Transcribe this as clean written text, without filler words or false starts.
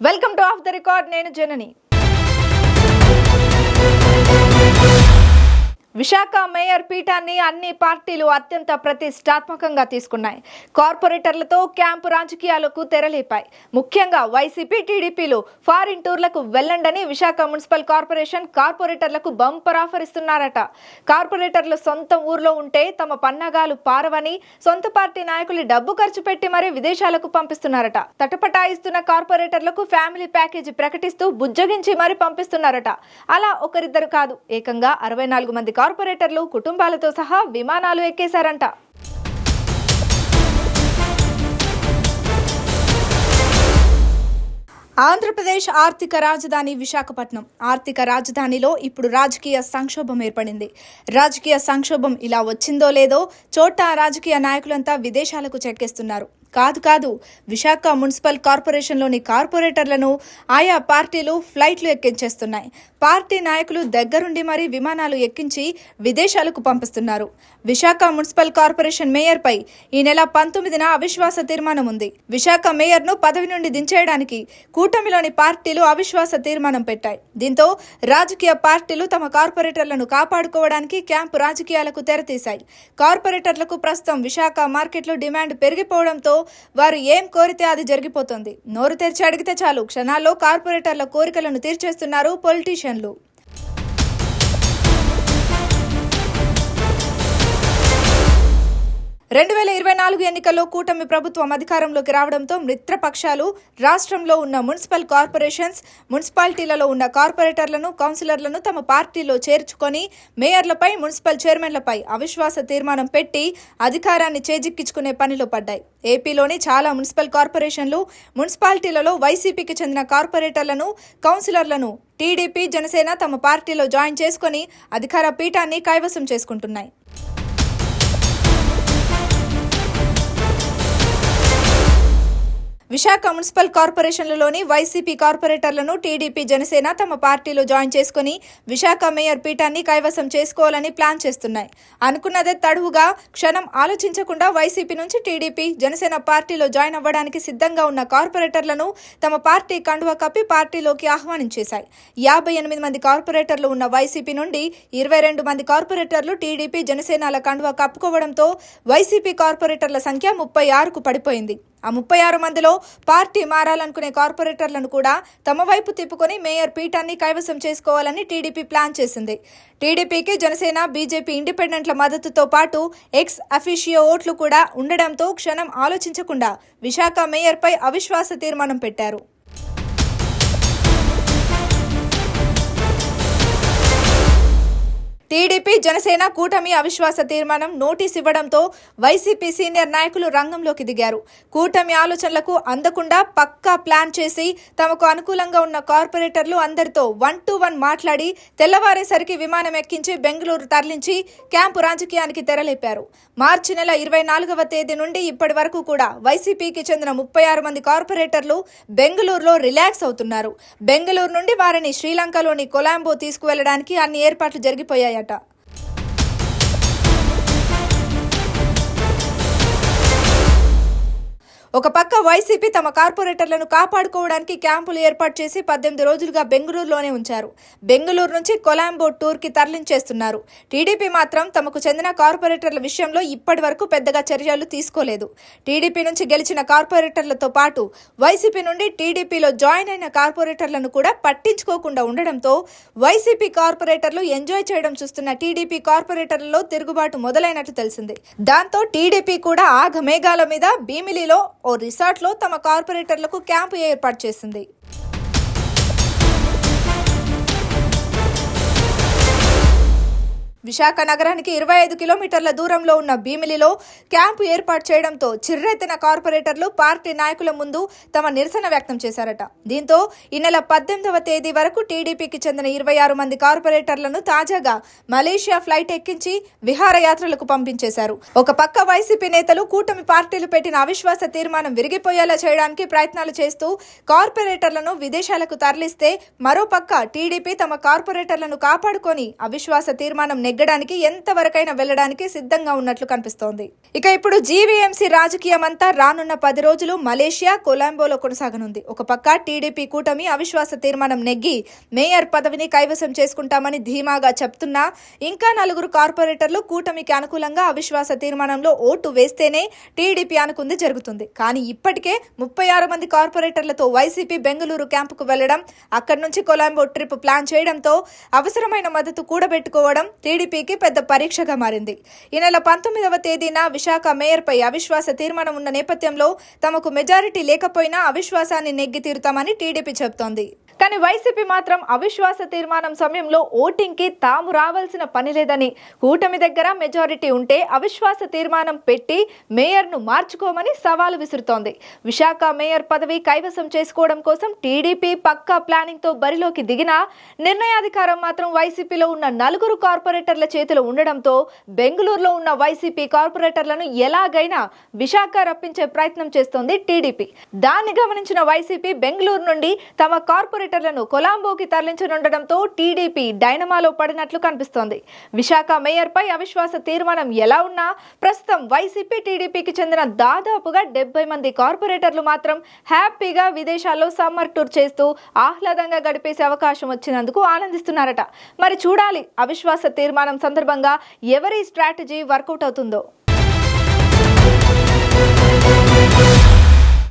Welcome to of the record. నేను జనని. Visakha mayor పీఠాన్ని అన్ని పార్టీలు అత్యంత ప్రతిష్టాత్మకంగా తీసుకున్నాయి. కార్పొరేటర్లతో క్యాంపు రాజకీయాలకు తెరలేపాయి. ముఖ్యంగా వైసీపీ, టీడీపీలు ఫారిన్ టూర్లకు వెళ్లండని విశాఖ మున్సిపల్ కార్పొరేషన్ కార్పొరేటర్లకు బంపర్ ఆఫర్ ఇస్తున్నారట. కార్పొరేటర్లు సొంత ఊర్లో ఉంటే తమ పన్నాగాలు పారవని సొంత పార్టీ నాయకులు డబ్బు ఖర్చు పెట్టి మరీ విదేశాలకు పంపిస్తున్నారట. తటపటాయిస్తున్న కార్పొరేటర్లకు ఫ్యామిలీ ప్యాకేజీ ప్రకటిస్తూ బుజ్జగించి మరీ పంపిస్తున్నారట. అలా ఒకరిద్దరు కాదు, ఏకంగా 64 మంది కార్పొరేటర్లు కుటుంబాలతో సహా విమానాలు ఎక్కేశారంట. ఆంధ్రప్రదేశ్ ఆర్థిక రాజధాని విశాఖపట్నం. ఆర్థిక రాజధానిలో ఇప్పుడు రాజకీయ సంక్షోభం ఏర్పడింది. రాజకీయ సంక్షోభం ఇలా వచ్చిందో లేదో చోటా రాజకీయ నాయకులంతా విదేశాలకు చెక్కేస్తున్నారు. కాదు, విశాఖ మున్సిపల్ కార్పొరేషన్లోని కార్పొరేటర్లను ఆయా పార్టీలు ఫ్లైట్లు ఎక్కించేస్తున్నాయి. పార్టీ నాయకులు దగ్గరుండి మరీ విమానాలు ఎక్కించి విదేశాలకు పంపిస్తున్నారు. విశాఖ మున్సిపల్ కార్పొరేషన్ మేయర్పై ఈ నెల 19న అవిశ్వాస తీర్మానం ఉంది. విశాఖ మేయర్ను పదవి నుండి దించేయడానికి కూటమిలోని పార్టీలు అవిశ్వాస తీర్మానం పెట్టాయి. దీంతో రాజకీయ పార్టీలు తమ కార్పొరేటర్లను కాపాడుకోవడానికి క్యాంపు రాజకీయాలకు తెరతీశాయి. కార్పొరేటర్లకు ప్రస్తుతం విశాఖ మార్కెట్లో డిమాండ్ పెరిగిపోవడంతో వారు ఏం కోరితే అది జరిగిపోతుంది. నోరు తెరిచి అడిగితే చాలు, క్షణాల్లో కార్పొరేటర్ల కోరికలను తీర్చేస్తున్నారు పొలిటీషియన్లు. 2024 ఎన్నికల్లో కూటమి ప్రభుత్వం అధికారంలోకి రావడంతో మిత్రపక్షాలు రాష్ట్రంలో ఉన్న మున్సిపల్ కార్పొరేషన్స్, మున్సిపాలిటీలలో ఉన్న కార్పొరేటర్లను, కౌన్సిలర్లను తమ పార్టీలో చేర్చుకొని మేయర్లపై, మున్సిపల్ చైర్మన్లపై అవిశ్వాస తీర్మానం పెట్టి అధికారాన్ని చేజిక్కించుకునే పనిలో పడ్డాయి. ఏపీలోని చాలా మున్సిపల్ కార్పొరేషన్లు, మున్సిపాలిటీలలో వైసీపీకి చెందిన కార్పొరేటర్లను, కౌన్సిలర్లను టీడీపీ, జనసేన తమ పార్టీలో జాయిన్ చేసుకుని అధికార పీఠాన్ని కైవసం చేసుకుంటున్నాయి. విశాఖ మున్సిపల్ కార్పొరేషన్లలోని వైసీపీ కార్పొరేటర్లను టీడీపీ, జనసేన తమ పార్టీలో జాయిన్ చేసుకుని విశాఖ మేయర్ పీఠాన్ని కైవసం చేసుకోవాలని ప్లాన్ చేస్తున్నాయి. అనుకున్నదే తడువుగా క్షణం ఆలోచించకుండా వైసీపీ నుంచి టీడీపీ, జనసేన పార్టీలో జాయిన్ అవ్వడానికి సిద్ధంగా ఉన్న కార్పొరేటర్లను తమ పార్టీ కండువా కప్పి పార్టీలోకి ఆహ్వానించేశాయి. 58 మంది కార్పొరేటర్లు ఉన్న వైసీపీ నుండి 22 మంది కార్పొరేటర్లు టీడీపీ, జనసేనల కండువా కప్పుకోవడంతో వైసీపీ కార్పొరేటర్ల సంఖ్య 36కు పడిపోయింది. ఆ 36 మందిలో పార్టీ మారాలనుకునే కార్పొరేటర్లను కూడా తమ వైపు తిప్పుకొని మేయర్ పీఠాన్ని కైవసం చేసుకోవాలని టీడీపీ ప్లాన్ చేసింది. టీడీపీకి జనసేన, బీజేపీ, ఇండిపెండెంట్ల మద్దతుతో పాటు ఎక్స్ అఫీషియో ఓట్లు కూడా ఉండడంతో క్షణం ఆలోచించకుండా విశాఖ మేయర్పై అవిశ్వాస తీర్మానం పెట్టారు. టీడీపీ, జనసేన కూటమి అవిశ్వాస తీర్మానం నోటీస్ ఇవ్వడంతో వైసీపీ సీనియర్ నాయకులు రంగంలోకి దిగారు. కూటమి ఆలోచనలకు అందకుండా పక్కా ప్లాన్ చేసి తమకు అనుకూలంగా ఉన్న కార్పొరేటర్లు అందరితో 1-to-1 మాట్లాడి తెల్లవారేసరికి విమానం ఎక్కించి బెంగళూరు తరలించి క్యాంపు రాజకీయానికి తెరలేపారు. మార్చి నెల 24వ తేదీ నుండి ఇప్పటి వరకు కూడా వైసీపీకి చెందిన 36 మంది కార్పొరేటర్లు బెంగళూరులో రిలాక్స్ అవుతున్నారు. బెంగళూరు నుండి వారిని శ్రీలంకలోని కొలంబో తీసుకువెళ్లడానికి అన్ని ఏర్పాట్లు జరిగిపోయాయి. ఒక పక్క వైసీపీ తమ కార్పొరేటర్లను కాపాడుకోవడానికి క్యాంపులు ఏర్పాటు చేసి 18 రోజులుగా బెంగళూరులోనే ఉంచారు. బెంగళూరు నుంచి కొలంబో టూర్కి తరలించేస్తున్నారు. టీడీపీ మాత్రం తమకు చెందిన కార్పొరేటర్ల విషయంలో ఇప్పటి వరకు పెద్దగా చర్యలు తీసుకోలేదు. టీడీపీ నుంచి గెలిచిన కార్పొరేటర్లతో పాటు వైసీపీ నుండి టీడీపీలో జాయిన్ అయిన కార్పొరేటర్లను కూడా పట్టించుకోకుండా ఉండడంతో వైసీపీ కార్పొరేటర్లు ఎంజాయ్ చేయడం చూస్తున్న టీడీపీ కార్పొరేటర్లలో తిరుగుబాటు మొదలైనట్లు తెలిసింది. దాంతో టీడీపీ కూడా ఆగమేఘాల మీద భీమిలిలో ఓ రిసార్ట్లో తమ కార్పొరేటర్లకు క్యాంపు ఏర్పాటు చేసింది. విశాఖ నగరానికి 25 కిలోమీటర్ల దూరంలో ఉన్న భీమిలిలో క్యాంపు ఏర్పాటు చేయడంతో చిర్రెత్తిన కార్పొరేటర్లు పార్టీ నాయకుల ముందు తమ నిరసన వ్యక్తం చేశారట. దీంతో ఈ నెల 18వ తేదీ వరకు టీడీపీకి చెందిన 26 మంది కార్పొరేటర్లను తాజాగా మలేషియా ఫ్లైట్ ఎక్కించి విహారయాత్రలకు పంపించేశారు. ఒక పక్క వైసీపీ నేతలు కూటమి పార్టీలు పెట్టిన అవిశ్వాస తీర్మానం విరిగిపోయేలా చేయడానికి ప్రయత్నాలు చేస్తూ కార్పొరేటర్లను విదేశాలకు తరలిస్తే, మరోపక్క టీడీపీ తమ కార్పొరేటర్లను కాపాడుకొని అవిశ్వాస తీర్మానం నెగ్గడానికి ఎంతవరకైనా వెళ్లడానికి సిద్ధంగా ఉన్నట్లు కనిపిస్తోంది. ఇక ఇప్పుడు జీవీఎంసీ రాజకీయం అంతా రానున్న 10 రోజులు మలేషియా కొలంబోలో కొనసాగనుంది. ఒక పక్క టీడీపీ కూటమి అవిశ్వాస తీర్మానం నెగ్గి మేయర్ పదవిని కైవసం చేసుకుంటామని ధీమాగా చెప్తున్నా ఇంకా 4 కార్పొరేటర్లు కూటమికి అనుకూలంగా అవిశ్వాస తీర్మానంలో ఓటు వేస్తేనే టీడీపీ అనుకుంది జరుగుతుంది. కానీ ఇప్పటికే 36 మంది కార్పొరేటర్లతో వైసీపీ బెంగళూరు క్యాంపుకు వెళ్లడం, అక్కడి నుంచి కొలంబో ట్రిప్ ప్లాన్ చేయడంతో అవసరమైన మద్దతు కూడబెట్టుకోవడం టీడీపీకి పెద్ద పరీక్షగా మారింది. ఈ నెల 19వ తేదీన విశాఖ మేయర్పై అవిశ్వాస తీర్మానం ఉన్న నేపథ్యంలో తమకు మెజారిటీ లేకపోయినా అవిశ్వాసాన్ని నెగ్గి తీరుతామని టీడీపీ చెబుతోంది. కానీ వైసీపీ మాత్రం అవిశ్వాస తీర్మానం సమయంలో ఓటింగ్కి తాము రావాల్సిన పని లేదని, కూటమి దగ్గర మెజారిటీ ఉంటే అవిశ్వాస తీర్మానం పెట్టి మేయర్ను మార్చుకోమని సవాలు విసురుతోంది. విశాఖ మేయర్ పదవి కైవసం చేసుకోవడం కోసం టీడీపీ పక్కా ప్లానింగ్తో బరిలోకి దిగినా నిర్ణయాధికారం మాత్రం వైసీపీలో ఉన్న 4 కార్పొరేటర్ల చేతిలో ఉండడంతో బెంగళూరులో ఉన్న వైసీపీ కార్పొరేటర్లను ఎలాగైనా విశాఖ రప్పించే ప్రయత్నం చేస్తోంది టీడీపీ. దాన్ని గమనించిన వైసీపీ బెంగళూరు నుండి తమ కార్పొరేటర్లను కొలంబోకి తరలించనుండడంతో టీడీపీ డైనమాలో పడినట్లు కనిపిస్తోంది. విశాఖ మేయర్పై అవిశ్వాస తీర్మానం ఎలా ఉన్నా ప్రస్తుతం వైసీపీ టీడీపీకి చెందిన దాదాపుగా 70 మంది కార్పొరేటర్లు మాత్రం హ్యాపీగా విదేశాల్లో సమ్మర్ టూర్ చేస్తూ ఆహ్లాదంగా గడిపేసే అవకాశం వచ్చినందుకు ఆనందిస్తున్నారట. మరి చూడాలి అవిశ్వాస తీర్మానం సందర్భంగా ఎవరి స్ట్రాటజీ వర్కౌట్ అవుతుందో.